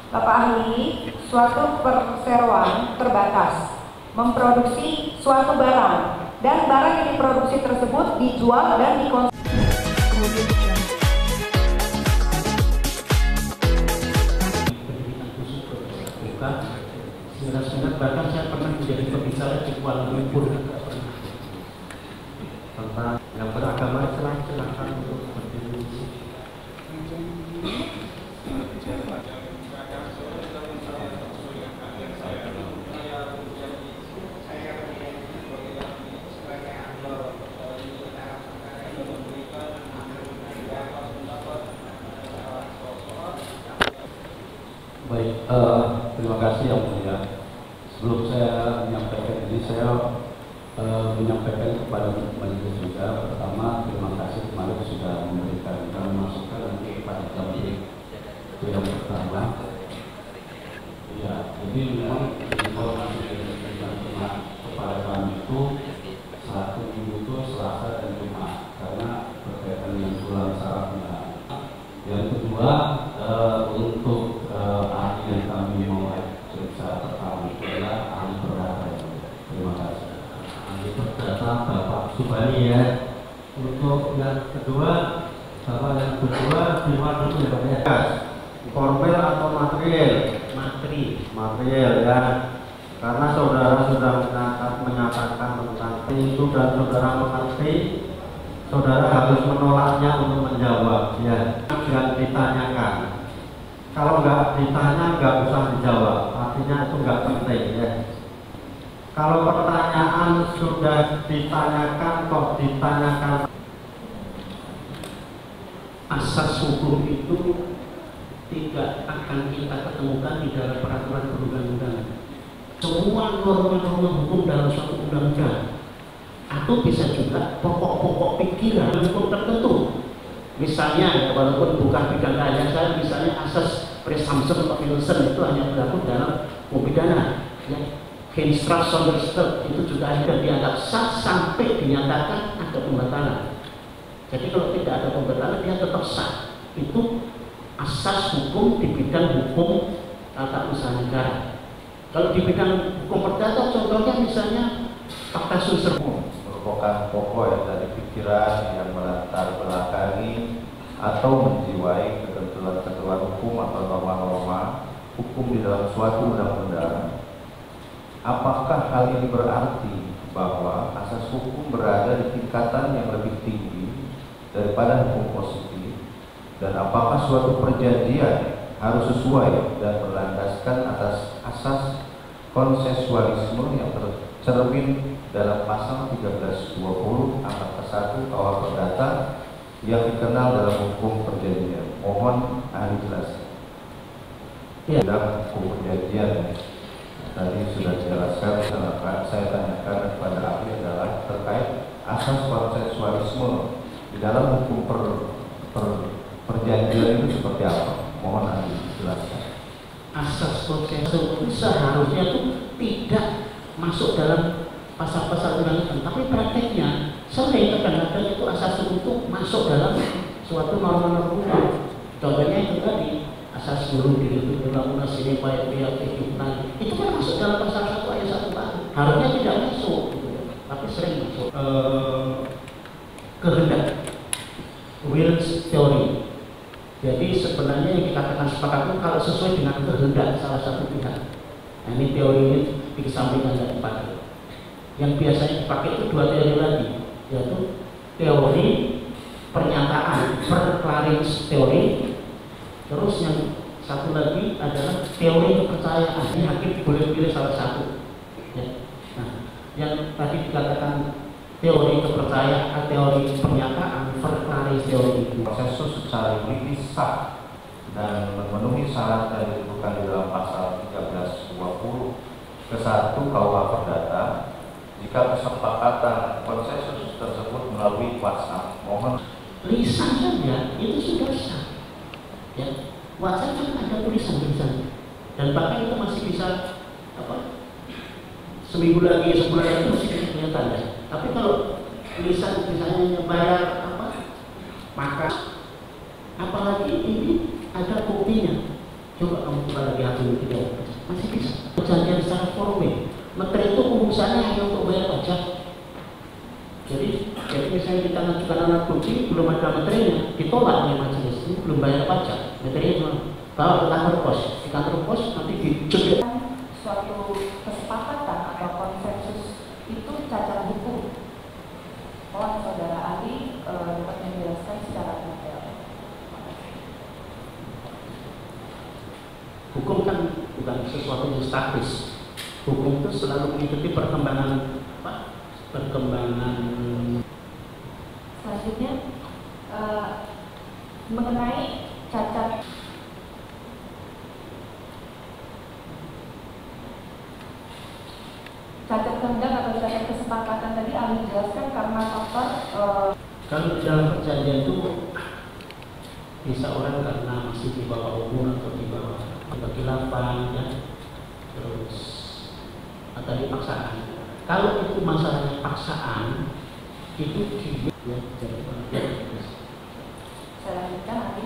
Bapak ahli, suatu perseroan terbatas memproduksi suatu barang dan barang yang diproduksi tersebut dijual dan dikonsumsi. Pendidikan khusus bukan seminar bahkan saya pernah menjadi pembicara di Kuala Lumpur tentang yang beragama Islam, silakan untuk berdiri. Baik, terima kasih yang mulia. Sebelum saya menyampaikan ini, saya menyampaikan kepada majelis juga. Pertama, terima kasih kemarin sudah memberikan masukan nanti kepada kami yang pertama. Ya, jadi memang informasi yang kepada kami itu satu minggu itu Selasa dan Jumat karena berkaitan dengan bulan syaratnya. Yang kedua, untuk ahli yang kami mau periksa pertama itu adalah ahli perdata. Terima kasih. Ahli perdata Bapak Subani ya. Untuk yang kedua, Bapak yang kedua di luar itu ya Pak ya. Formil atau material? Material ya. Karena saudara sudah menyatakan tentang itu dan saudara mengerti, saudara harus menolaknya untuk menjawab ya. Jangan ditanyakan. Kalau nggak ditanya nggak usah dijawab. Artinya itu nggak penting ya. Kalau pertanyaan sudah ditanyakan kok ditanyakan. Asas hukum itu tidak akan kita ketemukan di dalam peraturan perundang-undangan. Semua norma-norma hukum dalam suatu undang-undang atau bisa juga pokok-pokok pikiran hukum tertentu. Misalnya, walaupun bukan bidang keahlian saya, misalnya asas presumption of innocence itu hanya berlaku dalam hukum pidana. Ya. Instruction itu juga ada dianggap sah sampai dinyatakan ada pembatalan. Jadi kalau tidak ada pembatalan dia tetap sah. Itu asas hukum di bidang hukum tata usaha negara. Kalau di bidang hukum perdata contohnya misalnya fakta unsur Merupakan pokok ya dari pikiran yang melatar belakangi atau menjiwai ketentuan-ketentuan hukum atau norma-norma hukum di dalam suatu undang-undang. Apakah hal ini berarti bahwa asas hukum berada di tingkatan yang lebih tinggi daripada hukum positif, dan apakah suatu perjanjian harus sesuai dan berlandaskan atas asas konsensualisme yang tercermin dalam pasal 1320 angka ke-1 KUH Perdata yang dikenal dalam hukum perjanjian. Mohon ahli jelaskan. Ya. Dalam hukum perjanjian tadi sudah dijelaskan, saya tanyakan kepada ahli adalah terkait asas konsensualisme di dalam hukum perjanjian itu seperti apa? Mohon ahli jelaskan. Asas konsensualisme seharusnya itu tidak masuk dalam pasal-pasal undang-undang, tapi prakteknya sering kadang-kadang itu asas hukum itu masuk dalam suatu norma-norma hukum. Contohnya itu tadi asas bunuh diri itu undang-undang sini baik pihak kehidupan itu kan masuk dalam pasal 1 ayat 1 Pak. Harusnya tidak masuk, gitu. Tapi sering masuk. Kehendak, will theory. Jadi sebenarnya yang dikatakan sepakat itu kalau sesuai dengan kehendak salah satu pihak. Nah, ini teori ini dikesampingkan dari dipakai. Yang biasanya dipakai itu dua teori lagi, yaitu teori pernyataan verklarings teori. Terus yang satu lagi adalah teori kepercayaan. Ini hakim boleh pilih salah satu. Ya. Nah, yang tadi dikatakan teori kepercayaan, teori pernyataan, verklarings teori itu. Konsensus secara yuridis sah dan memenuhi syarat yang ditentukan di dalam pasal 1320 ke-1 KUH Perdata jika kesepakatan konsensus tersebut melalui WhatsApp. Mohon lisan saja itu sudah sah. Ya, WhatsApp kan ada tulisan-tulisan dan bahkan itu masih bisa seminggu lagi, sebulan lagi masih bisa kelihatan ya. Tapi kalau tulisan misalnya bayar maka apalagi ini ada kopinya. Coba kamu buka lagi akun tidak, masih bisa. Perjanjian secara formil. Menteri itu urusannya hanya untuk bayar pajak. Jadi misalnya kita ngajukan alat bukti belum ada materinya, ditolak oleh majelis, ini belum bayar pajak. Materinya bawa ke kantor pos, di kantor pos nanti dicek. Suatu kesepakatan atau konsensus itu cacat hukum. Mohon saudara ahli dapat menjelaskan secara detail. Hukum kan bukan sesuatu yang statis. Hukum itu selalu mengikuti perkembangan Selanjutnya mengenai cacat kehendak atau cacat kesepakatan tadi ahli jelaskan karena faktor kalau di dalam perjanjian itu bisa orang karena masih di bawah umur atau di bawah kekhilafan ya, terus atau dipaksaan. Kalau itu masalahnya paksaan, itu dia jadi saya lanjutkan nanti.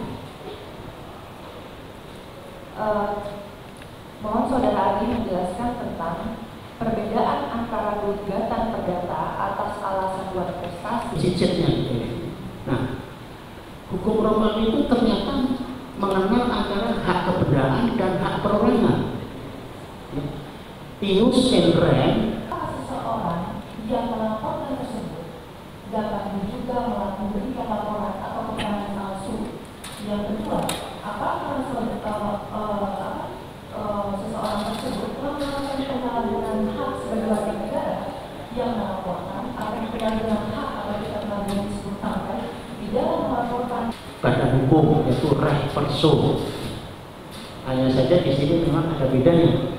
Mohon saudara ahli menjelaskan tentang perbedaan antara gugatan perdata atas alasan luar prestasi. cicitnya gitu. Nah, hukum Roma itu ternyata mengenal antara hak keberdaan dan hak perorangan. Pius and Rem. Seseorang yang melaporkan tersebut dapat juga memberikan laporan atau keterangan palsu. Yang kedua, apakah seseorang tersebut telah melakukan penyalahgunaan hak sebagai warga negara yang melaporkan atau penyalahgunaan hak atau ketentuan yang disebutkan di dalam melaporkan Badan hukum yaitu reh perso. Hanya saja di sini memang ada bedanya.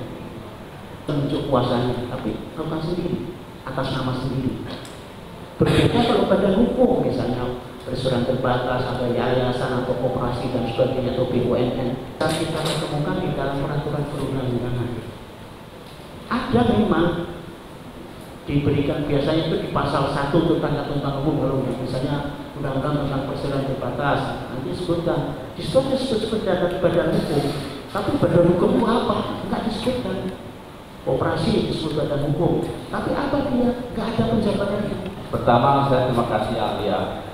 Penunjuk kuasanya, tapi bukan sendiri, atas nama sendiri. Berbeda kalau badan hukum, misalnya restoran terbatas, atau yayasan, atau koperasi dan sebagainya, atau BUMN. Dan kita temukan di dalam peraturan perundang-undangan. Ada memang diberikan biasanya itu di pasal 1 tentang ketentuan umum, kalau misalnya undang-undang tentang perseroan terbatas, nanti disebutkan, disebut badan hukum, tapi badan hukum itu apa? Enggak disebutkan. Operasi disebut badan hukum, tapi apa dia? Enggak ada penjabarannya. Pertama, saya terima kasih ahli ya,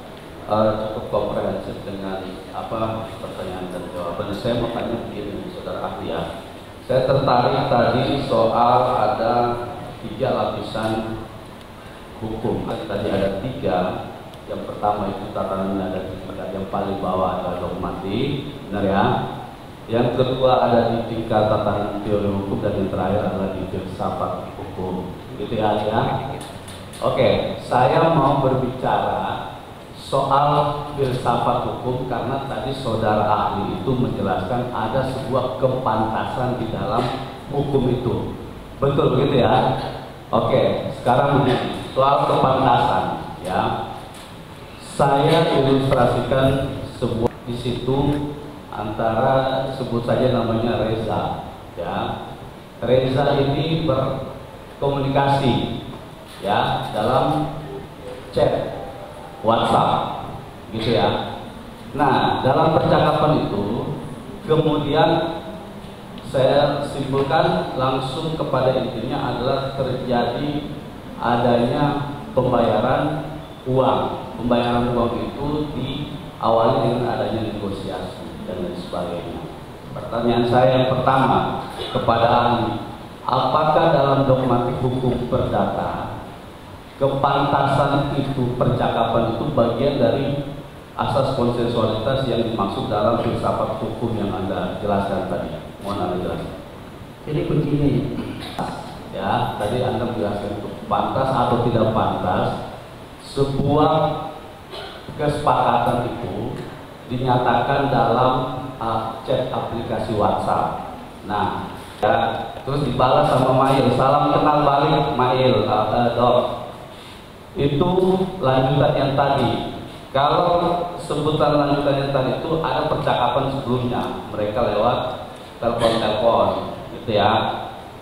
cukup komprehensif dengan pertanyaan dan jawaban. Saya mau tanya begini, saudara ahli ya. Saya tertarik tadi soal ada 3 lapisan hukum. Tadi ada 3. Yang pertama itu tatanan ada 3, yang paling bawah adalah dogmatik, benar ya. Yang kedua ada di tingkat tatanan teori hukum, dan yang terakhir adalah di filsafat hukum. Gitu ya, ya. Oke, saya mau berbicara soal filsafat hukum karena tadi saudara ahli itu menjelaskan ada sebuah kepantasan di dalam hukum itu. Betul begitu ya? Oke, sekarang begini, soal kepantasan ya. Saya ilustrasikan sebuah di situ antara sebut saja namanya Reza ya. Reza ini berkomunikasi ya dalam chat WhatsApp gitu ya. Nah, dalam percakapan itu kemudian saya simpulkan langsung kepada intinya adalah terjadi adanya pembayaran uang. Pembayaran uang itu diawali dengan adanya negosiasi dan lain sebagainya. Pertanyaan saya yang pertama kepada ahli, apakah dalam dogmatik hukum perdata kepantasan itu, percakapan itu bagian dari asas konsensualitas yang dimaksud dalam filsafat hukum yang Anda jelaskan tadi? Mohon Anda jelaskan. Jadi begini ya, tadi Anda menjelaskan itu pantas atau tidak pantas sebuah kesepakatan itu dinyatakan dalam chat aplikasi WhatsApp. Nah, ya, terus dibalas sama Mail, salam kenal balik Mail, dok. Itu lanjutan yang tadi. Kalau sebutan lanjutan yang tadi itu ada percakapan sebelumnya, mereka lewat telepon, gitu ya.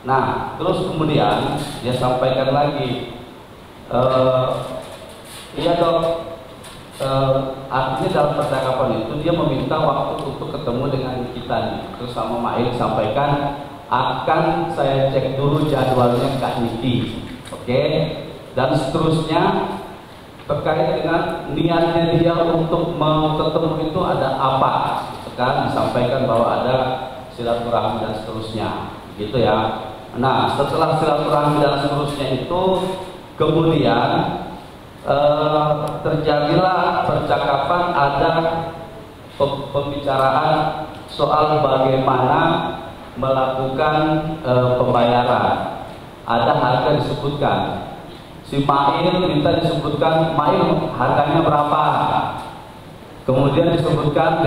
Nah, terus kemudian dia sampaikan lagi, iya dok, artinya dalam percakapan itu dia meminta waktu untuk ketemu dengan kita nih. Terus sama Mail sampaikan akan saya cek dulu jadwalnya Kak Niki, oke? Dan seterusnya terkait dengan niatnya dia untuk mau ketemu itu ada apa? Kan disampaikan bahwa ada silaturahmi dan seterusnya, gitu ya. Nah, setelah silaturahmi dan seterusnya itu kemudian terjadilah percakapan, ada pembicaraan soal bagaimana melakukan pembayaran. Ada harga disebutkan. Si Mail minta disebutkan, Mail harganya berapa? Kemudian disebutkan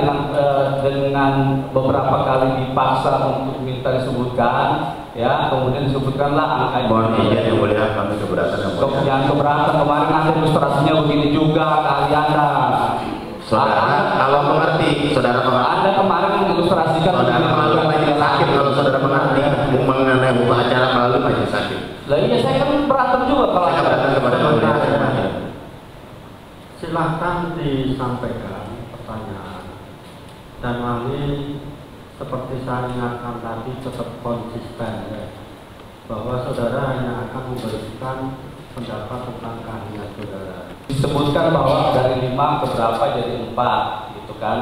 dengan beberapa kali dipaksa untuk minta disebutkan, ya. Kemudian disebutkanlah angka. Mohon izin yang mulia, kami keberatan yang mulia. Yang keberatan kemarin ada ilustrasinya begini juga kali Anda. Saudara, kalau mengerti, saudara mengerti. Anda kemarin ilustrasikan. Saudara melalui majelis hakim, kalau saudara mengerti, mengenai hukum acara melalui majelis hakim. Lah iya, saya kan berantem juga kalau. Saya keberatan kepada mulia. Silahkan disampaikan pertanyaan, dan ahli seperti saya ingatkan tadi tetap konsisten ya, bahwa saudara hanya akan memberikan pendapat tentang keahlian saudara. Disebutkan bahwa dari 5 ke berapa jadi 4 gitu kan.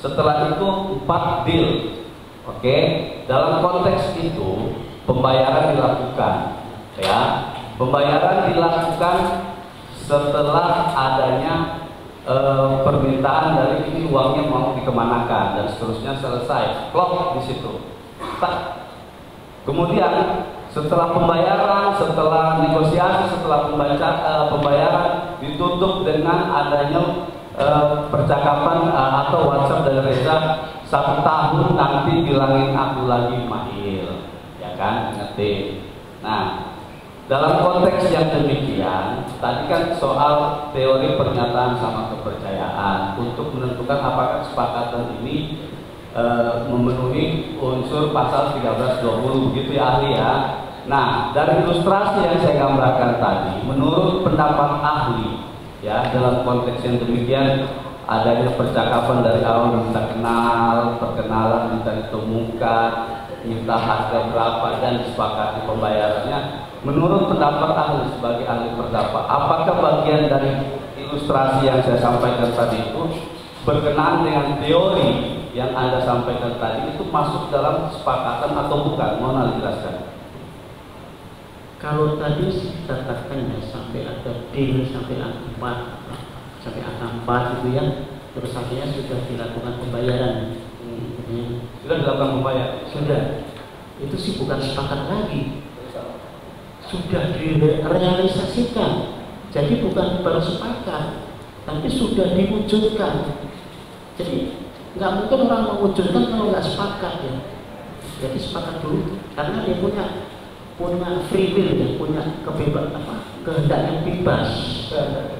Setelah itu 4 deal. Oke, dalam konteks itu pembayaran dilakukan, ya. Pembayaran dilakukan setelah adanya permintaan dari ini uangnya mau dikemanakan dan seterusnya, selesai, klop di situ. Kemudian setelah pembayaran, setelah negosiasi, setelah pembayaran ditutup dengan adanya percakapan atau WhatsApp dari Reza, 1 tahun nanti bilangin aku lagi Mail, ya kan, ngerti. Nah, dalam konteks yang demikian, tadi kan soal teori pernyataan sama kepercayaan untuk menentukan apakah kesepakatan ini memenuhi unsur pasal 1320 begitu ya ahli ya. Nah, dari ilustrasi yang saya gambarkan tadi, menurut pendapat ahli ya, dalam konteks yang demikian adanya percakapan dari awal minta kenal, perkenalan, minta ditemukan, minta harga berapa dan disepakati pembayarannya. Menurut pendapat ahli sebagai ahli pendapat, apakah bagian dari ilustrasi yang saya sampaikan tadi itu berkenaan dengan teori yang Anda sampaikan tadi itu masuk dalam kesepakatan atau bukan? Mohon dijelaskan. Kalau tadi katakan ya sampai ada deal sampai angka 4 gitu ya, terus akhirnya sudah dilakukan pembayaran. Sudah dilakukan pembayaran? Sudah. Itu sih bukan sepakat lagi. Sudah direalisasikan. Jadi bukan baru sepakat, tapi sudah diwujudkan. Jadi nggak mungkin orang mewujudkan kalau nggak sepakat ya. Jadi sepakat dulu, karena dia punya free will ya, punya kehendak yang bebas.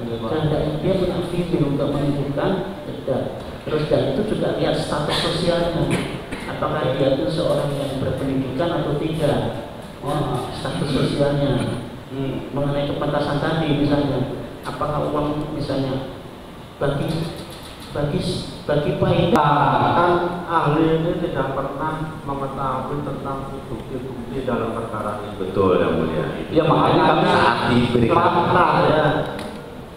Kehendak yang dia punya free will untuk menentukan. Terus dan itu juga lihat status sosialnya, apakah dia itu seorang yang berpendidikan atau tidak. Status sosialnya mengenai kepentasan tadi misalnya, apakah uang misalnya bagi Pak kan ahli ini tidak pernah mengetahui tentang bukti-bukti dalam perkara ini. Betul yang mulia. Ya makanya kami saat diberikan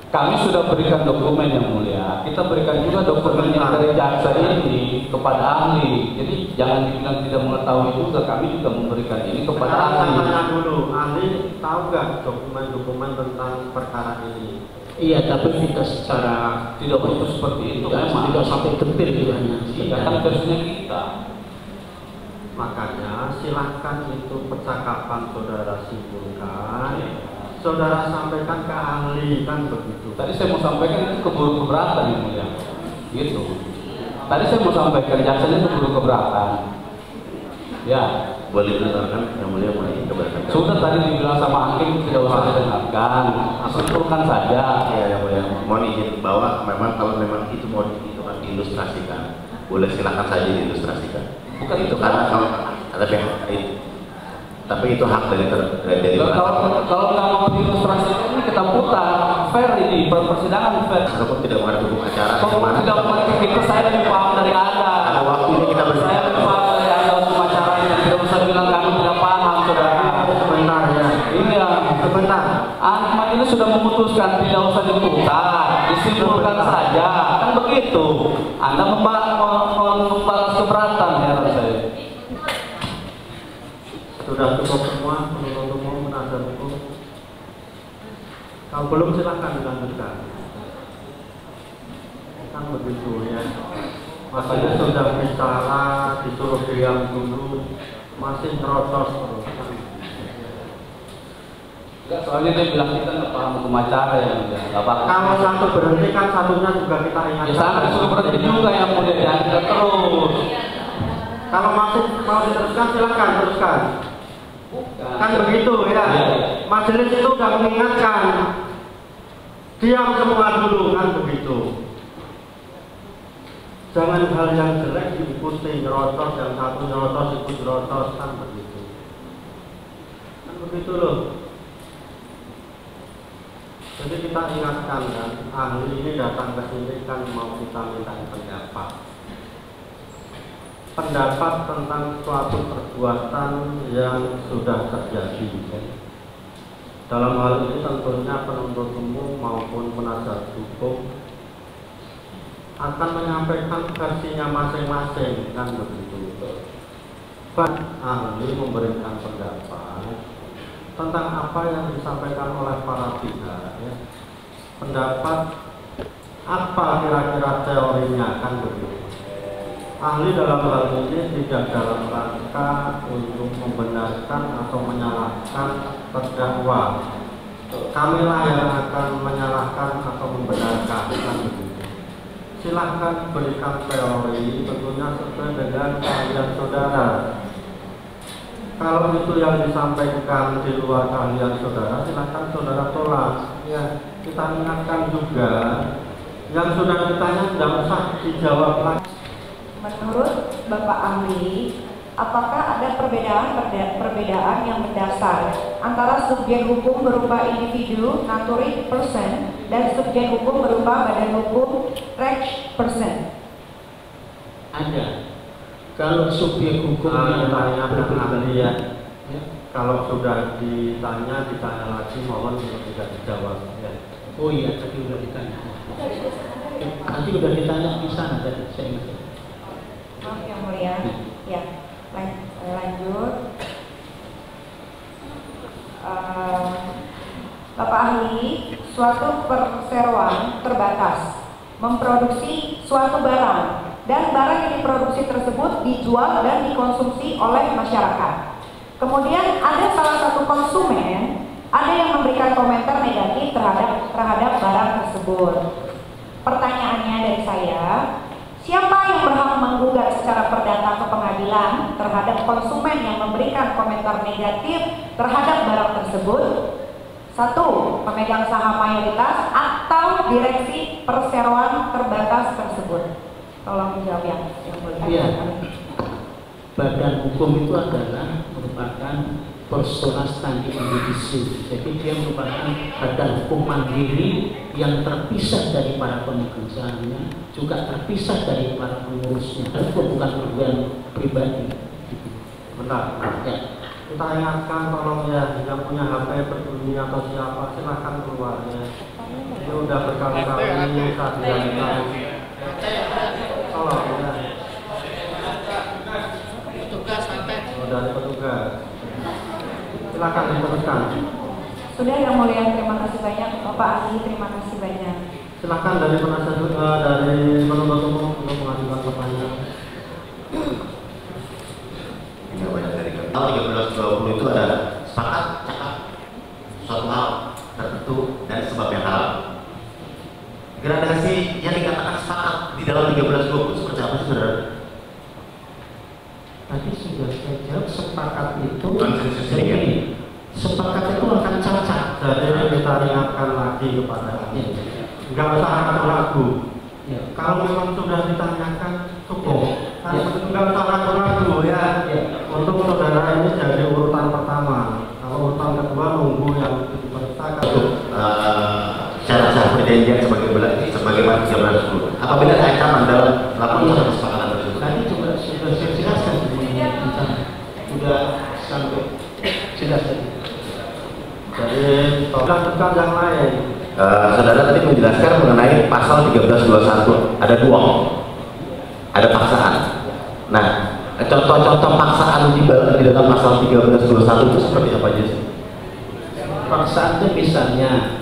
kami sudah berikan dokumen yang mulia. Kita berikan juga dokumen yang dari jaksa ini kepada ahli. Jadi jangan dibilang tidak mengetahui juga, kami juga memberikan ini kepada ahli. Tanya dulu, ahli tahu nggak dokumen-dokumen tentang perkara ini? Iya, tapi tidak secara tidak betul seperti itu. Tidak sampai detail gitu hanya. Iya, kan versinya kita. Makanya silahkan itu percakapan saudara simpulkan, saudara sampaikan ke ahli, kan begitu. Tadi saya mau sampaikan itu keburu keberatan yang mulia, gitu. Tadi saya mau sampaikan jaksanya keburu keberatan. Ya, boleh didengarkan yang mulia mulai keberatan. sudah tadi dibilang sama hakim tidak usah didengarkan, simpulkan saja. Ya yang mulia, mohon izin bahwa memang kalau memang itu mau diilustrasikan, boleh silakan saja diilustrasikan. Bukan itu karena kalau ada pihak lain Tapi itu hak dari kalau nggak mau diilustrasikan ini kita putar fair ini persidangan fair. Walaupun tidak mengerti hukum acara. Kalau tidak mengerti itu saya lebih paham dari Anda. Ada waktu ini kita Saya lebih paham dari Anda hukum acara ini. Tidak usah bilang kami tidak paham, saudara. Sebentar ya. Iya. Sebentar. Majelis sudah memutuskan tidak usah diputar, disimpulkan saja. Kan begitu. Anda membalas keberatan heran saya. Sudah cukup semua penuntut umum, penasihat hukum. Kalau belum silahkan dilanjutkan. Kan begitu ya. Masanya sudah bicara, disuruh diam dulu, masih terocos terus. Enggak, soalnya dia bilang kita nggak paham hukum acara ya, nggak apa-apa. Kalau satu berhenti kan satunya juga kita ingatkan. Ya sama suruh berhenti juga yang mau diangkat terus. Kalau masih mau diteruskan silahkan teruskan. Kan begitu ya. Majelis itu sudah mengingatkan. Diam semua dulu kan begitu. Jangan hal yang jelek diikuti, nyerocos, yang satu nyerocos ikut nyerocos kan begitu. Kan begitu loh. Jadi kita ingatkan kan, ahli ini datang ke sini kan mau kita minta pendapat. Pendapat tentang suatu perbuatan yang sudah terjadi. Dalam hal ini tentunya penuntut umum maupun penasihat hukum akan menyampaikan versinya masing-masing kan begitu. Ahli memberikan pendapat tentang apa yang disampaikan oleh para pihak ya. Pendapat apa kira-kira teorinya kan begitu. Ahli dalam hal ini tidak dalam rangka untuk membenarkan atau menyalahkan terdakwa. Kamilah yang akan menyalahkan atau membenarkan kan begitu. Silahkan berikan teori tentunya sesuai dengan keahlian saudara. Kalau itu yang disampaikan di luar keahlian saudara, silahkan saudara tolak. Ya, kita ingatkan juga yang sudah ditanya tidak usah dijawab lagi. Menurut Bapak ahli, apakah ada perbedaan yang mendasar antara subjek hukum berupa individu naturid person dan subjek hukum berupa badan hukum reg person? Ada. Kalau subjek hukum ditanya ahli ya, kalau sudah ditanya lagi mohon untuk tidak dijawab ya. Oh iya, tadi sudah ditanya. Nanti sudah ditanya di sana tadi saya ingat. Maaf yang mulia. Ya, lanjut. Bapak ahli, suatu perseroan terbatas memproduksi suatu barang dan barang yang diproduksi tersebut dijual dan dikonsumsi oleh masyarakat. Kemudian ada salah satu konsumen, ada yang memberikan komentar negatif terhadap barang tersebut. Pertanyaannya dari saya, siapa yang berhak menggugat secara perdata ke pengadilan terhadap konsumen yang memberikan komentar negatif terhadap barang tersebut? 1. Pemegang saham mayoritas atau direksi perseroan terbatas tersebut. Tolong dijawab yang mulia. Iya. Badan hukum itu adalah merupakan persona standing individu. Jadi dia merupakan badan hukum mandiri yang terpisah dari para pemegang sahamnya, juga terpisah dari para pengurusnya. Itu bukan perubahan pribadi. Bentar. Ya. Kita ingatkan tolong ya, yang punya HP peduli atau siapa silahkan keluar ya. Ini udah berkali-kali saat dilakukan. Tolong ya. Petugas sampai. Oh, dari petugas. Silakan diteruskan. Sudah yang mulia, terima kasih banyak Bapak ahli, terima kasih banyak. Silakan dari penasihat dari penuntut umum untuk mengajukan pertanyaan. Ini banyak dari tahun 1320 itu ada sepakat cakap suatu hal tertentu dan sebab yang halal. Gradasi yang dikatakan sepakat di dalam 1320 seperti apa sih saudara? Tadi sudah saya jawab sepakat itu. Jadi sepakat itu akan cacat. Jadi kita ingatkan lagi kepada nggak usah ragu-ragu. Ya. Kalau memang sudah ditanyakan cukup. Nggak usah ragu-ragu ya. Untuk saudara ini jadi urutan pertama. perjanjian sebagaimana 1310. Apabila ada ancaman dalam melakukan kesepakatan tersebut. Tadi coba sudah saya jelaskan sudah sampai jelas tadi. Jadi tolak yang lain. Saudara tadi menjelaskan mengenai pasal 1321 ada dua, ada paksaan. Nah, contoh-contoh paksaan di dalam pasal 1321 itu seperti apa aja sih? Paksaan itu misalnya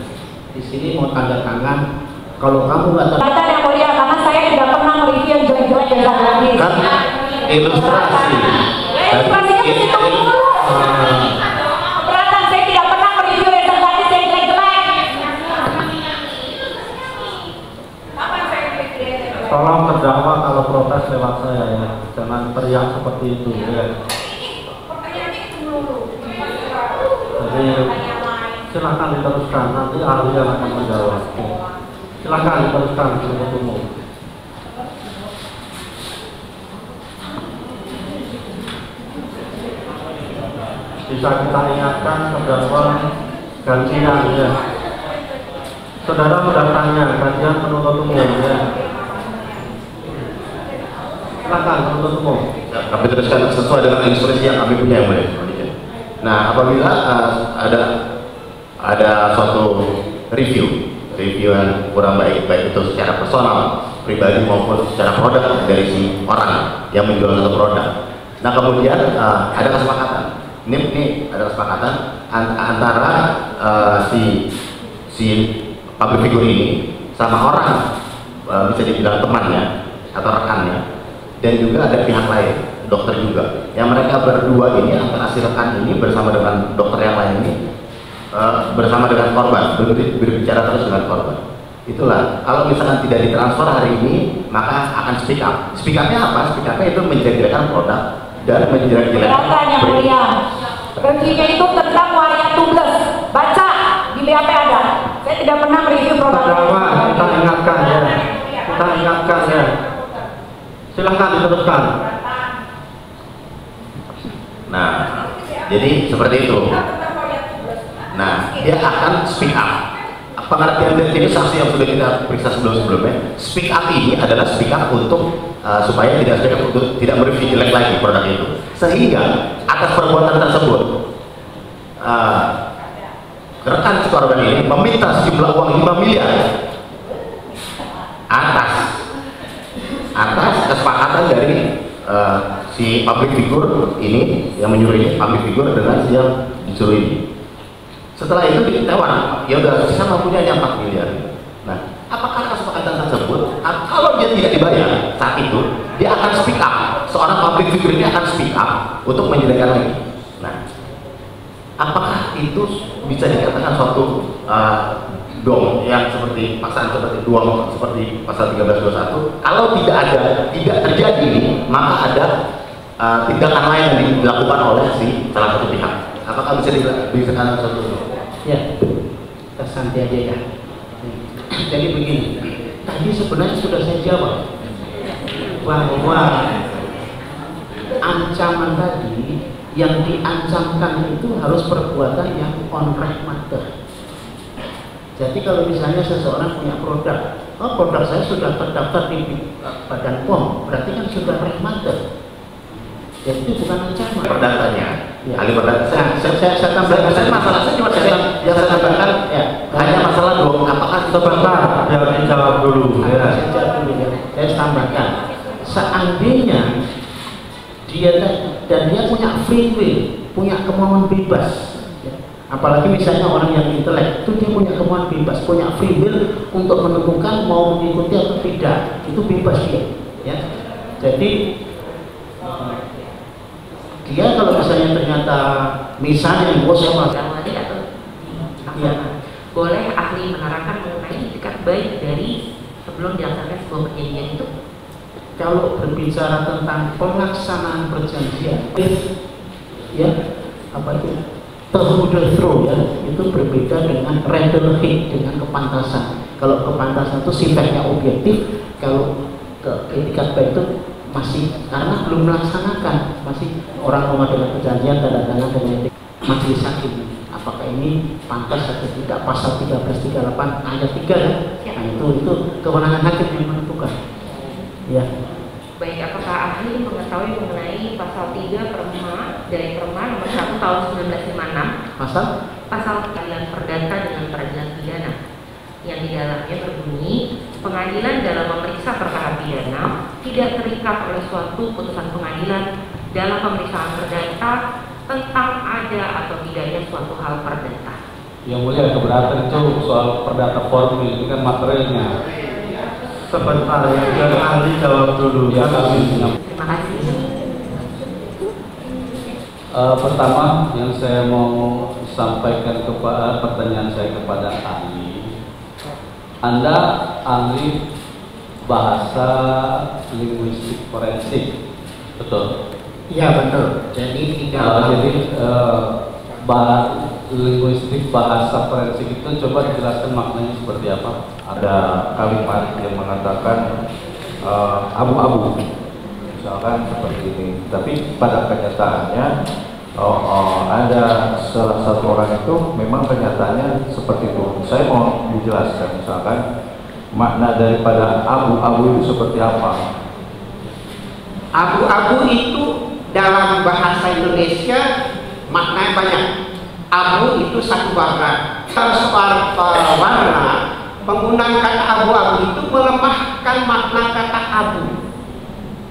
di sini mau tanda tangan, kalau kamu nggak tanda Kata yang mulia, karena saya tidak pernah mereview yang jelek-jelek dari lagi. Kan ilustrasi. Ilustrasinya di situ dulu. Keberatan, saya tidak pernah mereview yang gratis yang jelek-jelek. Kapan saya mereview? Tolong terdakwa kalau protes lewat saya ya, jangan teriak seperti itu ya. Pertanyaannya itu dulu. Jadi silakan diteruskan, nanti ahli yang akan menjawab. Silakan diteruskan penuntut umum. Bisa kita ingatkan terdakwa gantian ya. Saudara mendatangnya gantian penuntut umum ya. Silakan penuntut umum. Kami teruskan sesuai dengan instruksi yang kami punya yang boleh. Nah, apabila ada suatu review yang kurang baik itu secara personal, pribadi maupun secara produk dari si orang yang menjual satu produk. Nah, kemudian ada kesepakatan. Ini ada kesepakatan antara si public figure ini sama orang, bisa dibilang temannya atau rekannya, dan juga ada pihak lain, dokter juga, yang mereka berdua ini antara si rekan ini bersama dengan dokter yang lain ini bersama dengan korban, berbicara terus dengan korban. Itulah, kalau misalkan tidak ditransfer hari ini, maka akan speak up. Speak upnya apa? Speak upnya itu menjelek-jelekan produk dan menjelek-jelekan. Silakan yang mulia. Reviewnya itu tentang waria tubles. Baca di BAP ada. Saya tidak pernah mereview produk. Terdakwa kita ingatkan ya. Kita ingatkan ya. Silahkan diteruskan. Nah, jadi seperti itu. Nah, dia akan speak up. Pengertian dari ini saksi yang sudah kita periksa sebelumnya. Speak up ini adalah speak up untuk supaya tidak mereview jelek lagi produk itu. Sehingga atas perbuatan tersebut, rekan si korban ini meminta sejumlah uang 5 miliar atas kesepakatan dari si public figure ini yang menyuruh ini, public figure dengan si yang disuruh ini. Setelah itu ditawar, ya udah saya mempunyai 4 miliar. Nah, apakah kesepakatan tersebut kalau dia tidak dibayar saat itu, dia akan speak up. Seorang public figure ini akan speak up untuk menjelekkan lagi. Nah, apakah itu bisa dikatakan suatu dong yang seperti paksaan seperti dong seperti pasal 1321? Kalau tidak terjadi ini, maka ada tindakan lain yang dilakukan oleh si salah satu pihak. Apakah bisa dikatakan seperti itu? Ya, kita santai aja ya. Jadi begini, tadi sebenarnya sudah saya jawab bahwa ancaman tadi yang diancamkan itu harus perbuatan yang on matter. Jadi kalau misalnya seseorang punya produk, produk saya sudah terdaftar di Badan POM, berarti kan sudah matter. Jadi itu bukan ancaman. Perdatanya, ya. ahli perdata. Saya tambahkan. Masalah saya cuma saya tambahkan ya. Hanya masalah dong. Apakah sebentar? Biar dijawab dulu. Ya. Saya tambahkan. Seandainya dia punya free will, punya kemauan bebas. Ya. Apalagi misalnya orang yang intelek, itu dia punya kemauan bebas, punya free will untuk menentukan mau mengikuti atau tidak. Itu bebas dia. Ya. Jadi dia kalau misalnya ternyata misalnya saya tadi atau boleh ahli menerangkan mengenai itikat baik dari sebelum dilaksanakan sebuah perjanjian itu? Kalau berbicara tentang pelaksanaan perjanjian, ya apa itu through ya, itu berbeda dengan relative, dengan kepantasan. Kalau kepantasan itu sifatnya objektif, kalau itikat baik itu masih karena belum melaksanakan, masih orang mengadakan perjanjian tanda tangan dengan majelis hakim. apakah ini pantas atau tidak, pasal 1338 ayat 3 ya. Nah, itu kewenangan hakim yang menentukan. Ya. Baik, apakah ahli mengetahui mengenai pasal 3 Perma dari Perma nomor 1 tahun 1956 pasal pengadilan perdata dengan peradilan pidana yang di dalamnya berbunyi pengadilan dalam memeriksa perkara pidana tidak terikat oleh suatu putusan pengadilan dalam pemeriksaan perdata tentang ada atau tidaknya suatu hal perdata. Yang mulia, keberatan itu soal perdata formil, itu kan materialnya. Sebentar, yang ahli jawab dulu. Ya, kami Terima kasih. Pertama yang saya mau sampaikan kepada pertanyaan saya kepada ahli, Anda ahli bahasa linguistik forensik, betul? Iya betul. Jadi linguistik bahasa forensik itu coba dijelaskan maknanya seperti apa? Ada kalimat yang mengatakan abu-abu, misalkan seperti ini. Tapi pada kenyataannya ada salah satu orang itu memang kenyataannya seperti itu. Saya mau dijelaskan, misalkan makna daripada abu-abu itu seperti apa? Abu-abu itu dalam bahasa Indonesia maknanya banyak. Abu itu satu warna. Kalau soal warna, penggunaan kata abu-abu itu melemahkan makna kata abu.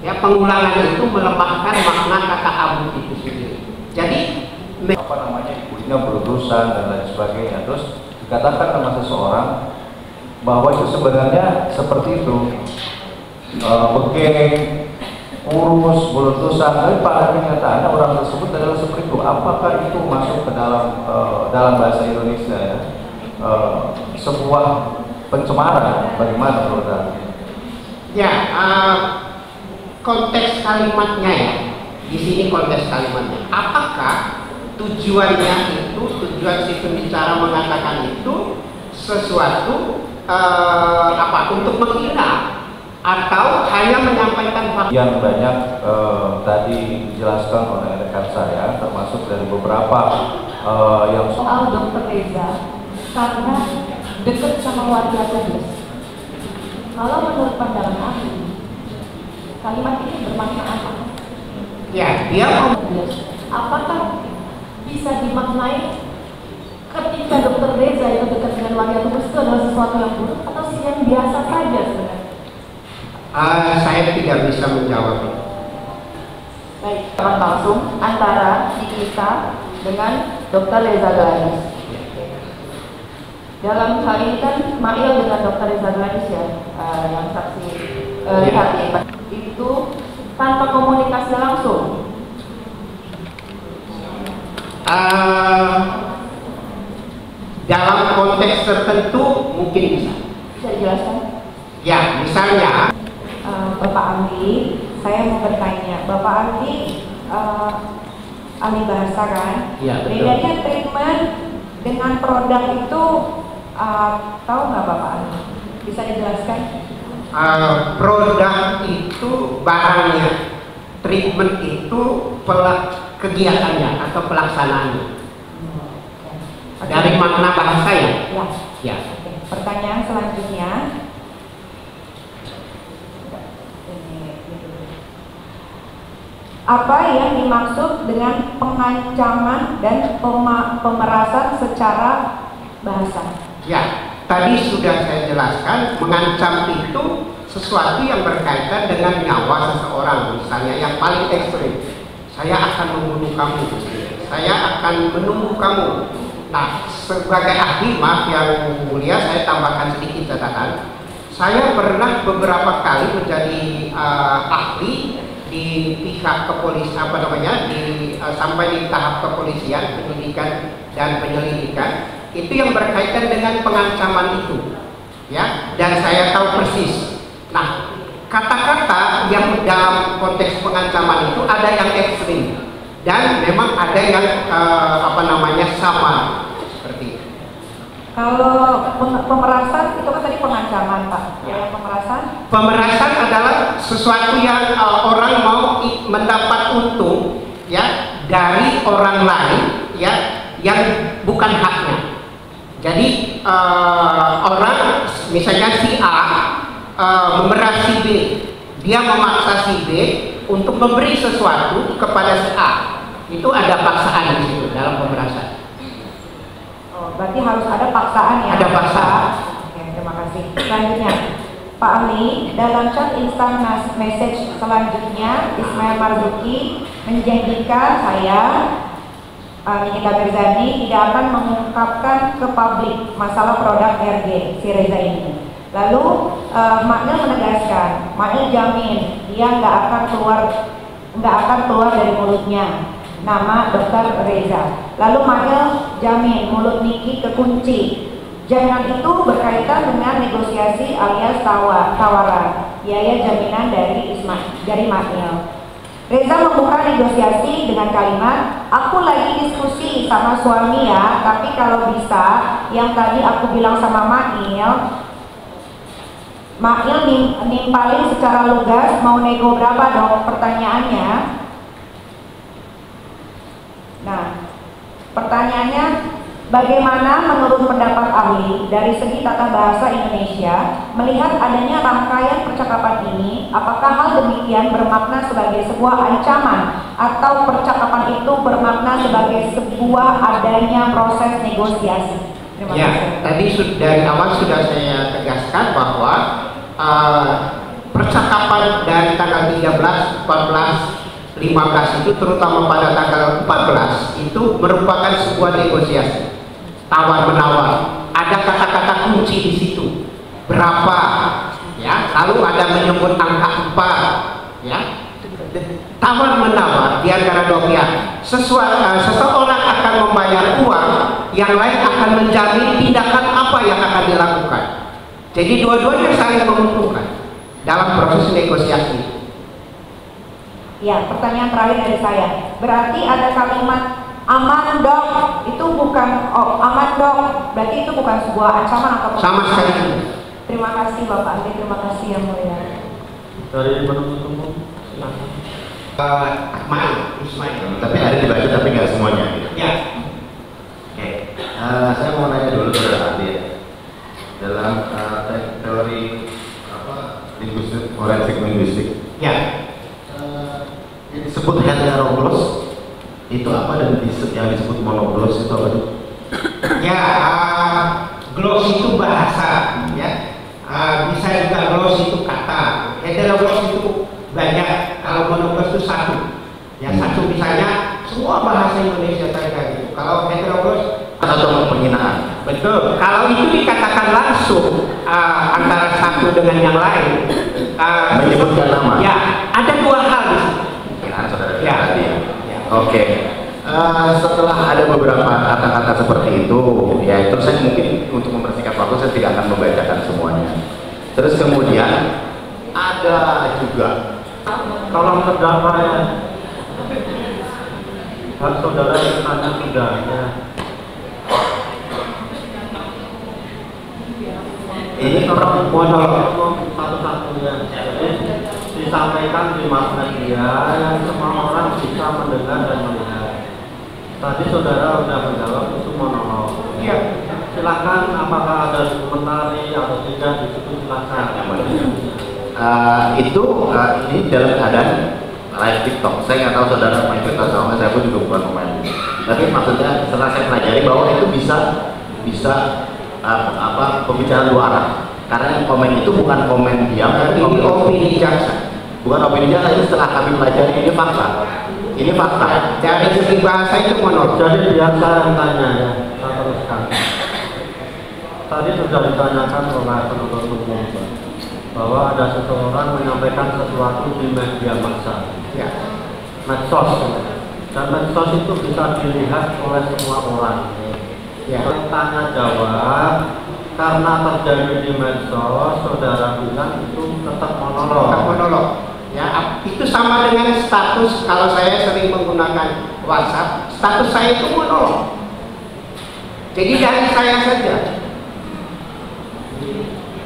Ya, pengulangan itu melemahkan makna kata abu itu sendiri. Jadi apa namanya, ibunya berurusan dan lain sebagainya. Terus dikatakan sama seseorang bahwa itu sebenarnya seperti itu, begeng, urus, berurusan, tapi pada kenyataannya orang tersebut adalah seperti itu. Apakah itu masuk ke dalam bahasa Indonesia ya, sebuah pencemaran? Bagaimana menurut Anda? ya, konteks kalimatnya ya. Di sini konteks kalimatnya. Apakah tujuannya itu, tujuan si pembicara mengatakan itu sesuatu untuk menghina atau hanya menyampaikan fakta? Yang banyak tadi dijelaskan oleh rekan saya, termasuk dari beberapa yang Soal Dr. Eza, karena dekat sama warga Kudus. Kalau menurut pandangan ahli, kalimat ini bermakna apa? Ya, dia Apakah bisa dimaknai ketika Dr. Reza itu dekat dengan warga Kudus itu adalah sesuatu yang buruk atau yang biasa saja sebenarnya? Saya tidak bisa menjawab itu. Baik, langsung antara kita dengan Dr. Reza Gladys. Dalam hal ini kan Mail dengan Dr. Reza Gladys ya, yang saksi lihat itu tanpa komunikasi langsung. Dalam konteks tertentu mungkin bisa. Bisa dijelaskan? Ya, misalnya Bapak Andi, saya mau bertanya, Bapak Andi ahli bahasa kan? Iya, betul. Bedanya treatment dengan produk itu tahu nggak Bapak Andi? Bisa dijelaskan? produk itu barangnya, treatment itu kegiatannya atau pelaksanaannya. Dari makna bahasa ya? Ya. Ya. Oke. Pertanyaan selanjutnya. Apa yang dimaksud dengan pengancaman dan pemerasan secara bahasa? Ya, tadi sudah saya jelaskan, mengancam itu sesuatu yang berkaitan dengan nyawa seseorang. Misalnya yang paling ekstrim, saya akan membunuh kamu, saya akan menunggu kamu. Nah, sebagai ahli, maaf yang mulia, saya tambahkan sedikit catatan. Saya pernah beberapa kali menjadi ahli di pihak kepolisian, sampai di tahap kepolisian, penyidikan dan penyelidikan, itu yang berkaitan dengan pengancaman itu, ya. Dan saya tahu persis. Nah, kata-kata yang dalam konteks pengancaman itu ada yang ekstrim dan memang ada yang sama seperti itu. Kalau pemerasan itu kan tadi pengancaman Pak. Ya. Pemerasan? Pemerasan adalah sesuatu yang orang mau mendapat untung ya dari orang lain ya yang bukan haknya. Jadi orang misalnya si A memeras si B, dia memaksa si B untuk memberi sesuatu kepada si A. Itu ada paksaan di situ dalam pemerasan. Oh, berarti harus ada paksaan ya? Ada paksaan. Oke, terima kasih. Selanjutnya, Pak Ahli, dalam chat instant message selanjutnya, Ismail Marzuki menjanjikan saya, Nikita Mirzani, tidak akan mengungkapkan ke publik masalah produk RG, si Reza ini. Lalu Maknil menegaskan, Maknil jamin dia nggak akan keluar dari mulutnya nama Dr. Reza. Lalu Maknil jamin mulut Niki kekunci. Jaminan itu berkaitan dengan negosiasi alias tawaran, biaya jaminan dari Maknil. Reza membuka negosiasi dengan kalimat, aku lagi diskusi sama suami ya, tapi kalau bisa, yang tadi aku bilang sama Maknil nimpalin secara lugas, mau nego berapa dong pertanyaannya. Nah, pertanyaannya, bagaimana menurut pendapat ahli dari segi tata bahasa Indonesia melihat adanya rangkaian percakapan ini, apakah hal demikian bermakna sebagai sebuah ancaman atau percakapan itu bermakna sebagai sebuah adanya proses negosiasi? Terima kasih. Tadi dari awal sudah saya tegaskan bahwa percakapan dari tanggal 13, 14, 15 itu terutama pada tanggal 14 itu merupakan sebuah negosiasi. Tawar-menawar, ada kata-kata kunci di situ. Berapa? Ya, lalu ada menyebut angka 4, ya. Tawar-menawar di antara dua pihak. Seseorang akan membayar uang, yang lain akan menjamin tindakan apa yang akan dilakukan. Jadi dua-duanya saling menguntungkan dalam proses negosiasi. Ya, pertanyaan terakhir dari saya. Berarti ada kalimat aman dong, itu bukan aman dong, berarti itu bukan sebuah ancaman atau sama sekali. Terima kasih Bapak Ahli, terima kasih yang mulia. Dari penuntut umum, silakan. Ismail. Tapi ada dibaca tapi nggak semuanya. Ya. Oke. Saya mau nanya dulu kepada Ahli ya. Dalam teori linguistik, forensik linguistik. Ya. Disebut heteroglos itu apa, dan yang disebut monoglos itu apa sih? Ya, gloss itu bahasa, ya. Bisa juga gloss itu kata. Heteroglos itu banyak. Kalau monoglos itu satu. Ya, satu misalnya semua bahasa Indonesia kayak gitu. Kalau heteroglos atau penghinaan. Betul. Kalau itu dikatakan langsung antara satu dengan yang lain, menyebutkan nama. Ya, ada dua hal di situ. Saudara Ya. tadi ya. Oke. Setelah ada beberapa kata-kata seperti itu, ya terus saya mungkin untuk membersihkan waktu saya tidak akan membacakan semuanya. Terus kemudian ada juga, Tolong terdakwa ya. Hak saudara tanya sudah ya. ini Orang monolog satu-satunya. Jadi disampaikan di mass media yang semua orang bisa mendengar dan melihat. Tadi saudara sudah menjawab itu monolog. Iya. Silakan, apakah ada komentari atau tidak di situ, silakan. Ini dalam keadaan live TikTok. Saya nggak tahu saudara main TikTok sama saya pun juga bukan pemain. Tapi maksudnya setelah saya pelajari bahwa itu bisa pembicaraan dua arah. Karena komen itu bukan komen diam, tapi Ini opini jaksa. bukan opini jaksa. Itu setelah kami pelajari, ini fakta. Ini fakta. Dari segi bahasa itu monolog. Jadi biar saya yang tanya ya, saya teruskan. Tadi sudah ditanyakan oleh penuntut umum bahwa ada seseorang menyampaikan sesuatu di media massa, Ya. medsos, dan medsos itu bisa dilihat oleh semua orang. Ya. Tanya jawab, karena terjadi di medsos, saudara bilang itu tetap monolog. Bukan monolog. Ya, itu sama dengan status. Kalau saya sering menggunakan WhatsApp, status saya itu monolog. Jadi dari saya saja.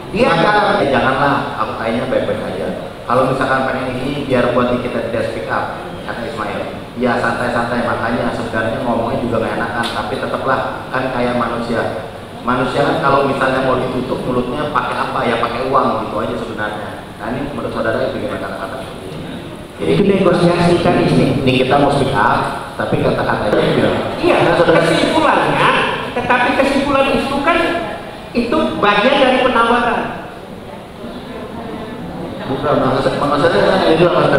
Dia dalam Janganlah, aku tanya baik-baik aja. Kalau misalkan pengen ini biar buat kita tidak speak up, kata Ismail. Ya santai-santai, makanya sebenarnya ngomongnya juga gak enakan, tapi tapi tetaplah kan kayak manusia. Manusia kan kalau misalnya mau ditutup mulutnya pakai apa ya, pakai uang gitu aja sebenarnya. Nah ini menurut saudara bagaimana kata-kata seperti ini? Jadi Itu negosiasi kan ini kita mau speak up, tapi kata-katanya bilang. Iya, kesimpulannya, tetapi kesimpulan itu kan itu bagian dari penawaran. Bukan maksud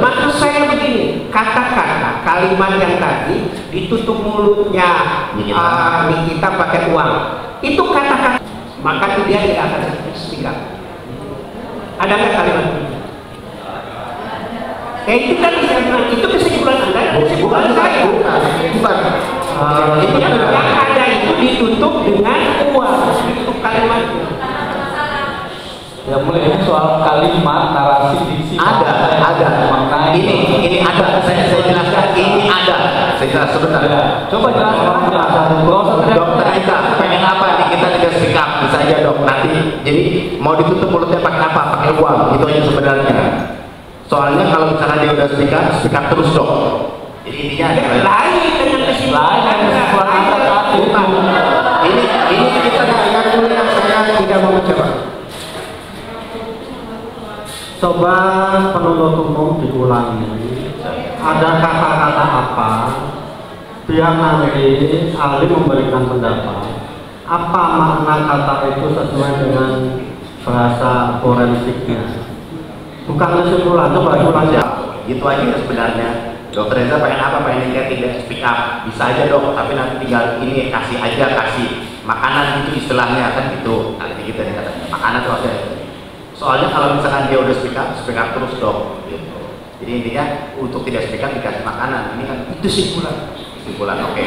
Maksud saya begini, kata-kata kalimat yang tadi ditutup mulutnya Nikita pakai uang, itu kata-kata, maka dia tidak akan speak up. Ada nggak kalimat itu? Itu kan itu kesimpulan Anda, kesimpulan saya. Bukan. Yang ada itu ditutup dengan uang, itu kalimatnya. Ya mulai ini soal kalimat, narasi, diksi. Ada. Makna ini ada. Saya jelaskan. Ini ada. Saya jelas sebentar. Ya, coba jelaskan. Dokter Rita, pengen apa nih kita tidak speak up? Bisa aja dok. Nanti jadi mau ditutup mulutnya pakai apa? Pakai uang. Itu aja sebenarnya. Soalnya kalau misalnya dia udah speak up terus dok. Jadi intinya Lain dengan kesimpulan ini kita yang mulia saya tidak mau mencoba. Coba penuntut umum diulangi. Ada kata-kata apa? Biar nanti ahli memberikan pendapat. Apa makna kata itu sesuai dengan bahasa forensiknya? Bukan kesimpulan, coba ulangi. Itu aja sebenarnya. Dokter Reza pengen apa? Pengen dia tidak speak up. Bisa aja dok, tapi nanti tinggal ini kasih makanan itu istilahnya kan gitu. Nanti kita dikatakan makanan itu aja. Soalnya kalau misalkan dia udah speak up terus dok. Gitu. Jadi intinya untuk tidak speak up dikasih makanan. Ini kan itu simpulan. Oke.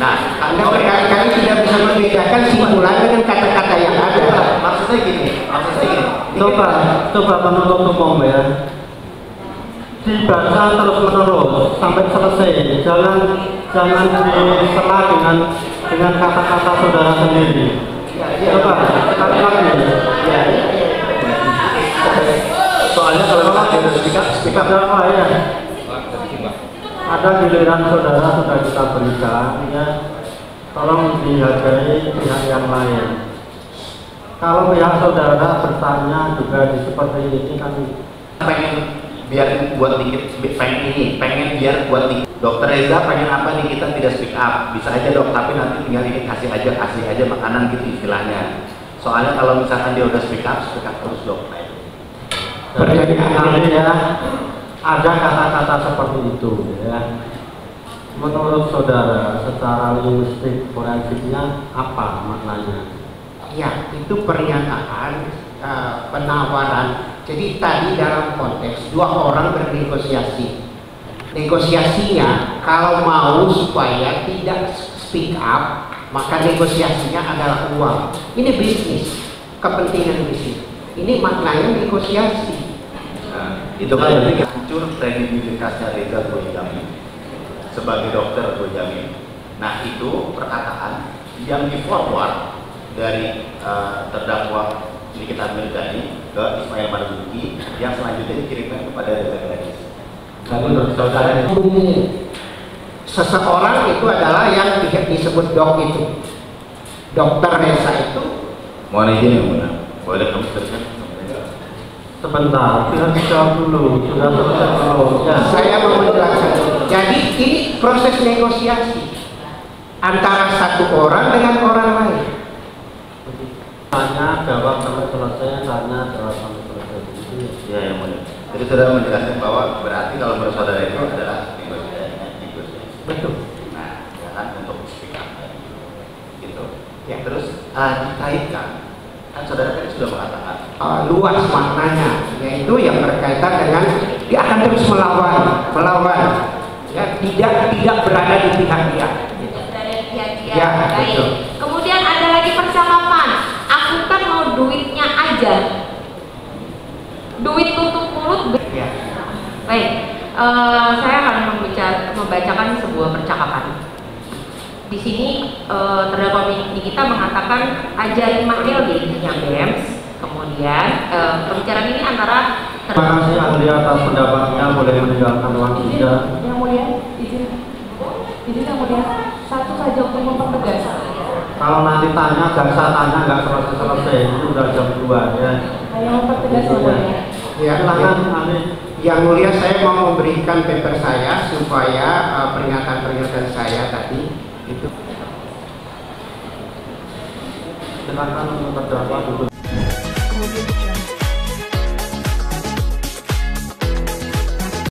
Nah, Anda berkali-kali tidak bisa membedakan simpulan dengan kata-kata yang ada. maksudnya gini. Coba penuntut umum ya. Dibaca terus menerus sampai selesai. Jangan disela dengan kata-kata saudara sendiri. Coba sekali lagi. Soalnya kalau dia udah speak up ya. Ada giliran saudara sudah kita berikan, ya. Tolong dihargai pihak yang lain. Kalau pihak saudara bertanya juga seperti ini kan pengen biar buat dikit, pengen biar buat dikit. Dokter Reza pengen apa nih kita tidak speak up, bisa aja dok, tapi nanti tinggal ini kasih aja makanan gitu istilahnya. Soalnya kalau misalkan dia udah speak up terus dok. Jadi nanti ya ada kata-kata seperti itu ya. Menurut saudara secara linguistik forensiknya apa maknanya? Ya, itu pernyataan penawaran. Jadi tadi dalam konteks dua orang bernegosiasi. Negosiasinya kalau mau supaya tidak speak up, maka negosiasinya adalah uang. Ini bisnis, kepentingan bisnis. Ini maknanya negosiasi. Nah, itu kan berarti hancur kredibilitasnya Reza gue jamin. Sebagai dokter gue jamin. Nah itu perkataan yang di forward dari terdakwa Nikita Mirzani ke Ismail Marzuki yang selanjutnya dikirimkan kepada Reza Gladys. menurut saudara Seseorang itu adalah yang disebut dok itu. Dokter Reza itu. Mohon izin yang benar. Boleh kamu teruskan? Sebentar, kita jawab dulu. Sudah selesai belum? Ya. Saya mau menjelaskan. Jadi ini proses negosiasi antara satu orang dengan orang lain. Tanya jawab sampai selesai, tanya jawab sampai selesai. Ya yang mulia. Jadi saudara menjelaskan bahwa berarti kalau menurut saudara itu adalah negosiasi. Betul. Nah, ya kan untuk speak up gitu. Ya. Terus dikaitkan, kan saudara tadi sudah mengatakan Luas maknanya, yaitu yang berkaitan dengan dia akan terus melawan, ya tidak berada di pihak dia. Tidak berada di pihak dia. Ya, Baik. betul. Kemudian ada lagi percakapan. Aku kan mau duitnya aja. Duit tutup mulut. Ya. Baik. Saya akan membacakan sebuah percakapan. Di sini terdakwa Nikita mengatakan ajarin Mahril dirinya BEMS. Kemudian pembicaraan ini antara Terima kasih ahli atas pendapatnya, boleh meninggalkan ruang sidang. Yang mulia, izin. Jadi yang mulia, satu saja untuk mempertegas. Kalau nanti tanya, jaksa tanya nggak selesai-selesai, itu udah jam 2 ya. Yang mempertegas yang mulia. Ya, yang mulia, saya mau memberikan paper saya supaya pernyataan-pernyataan saya tadi itu. Silakan untuk terdakwa duduk.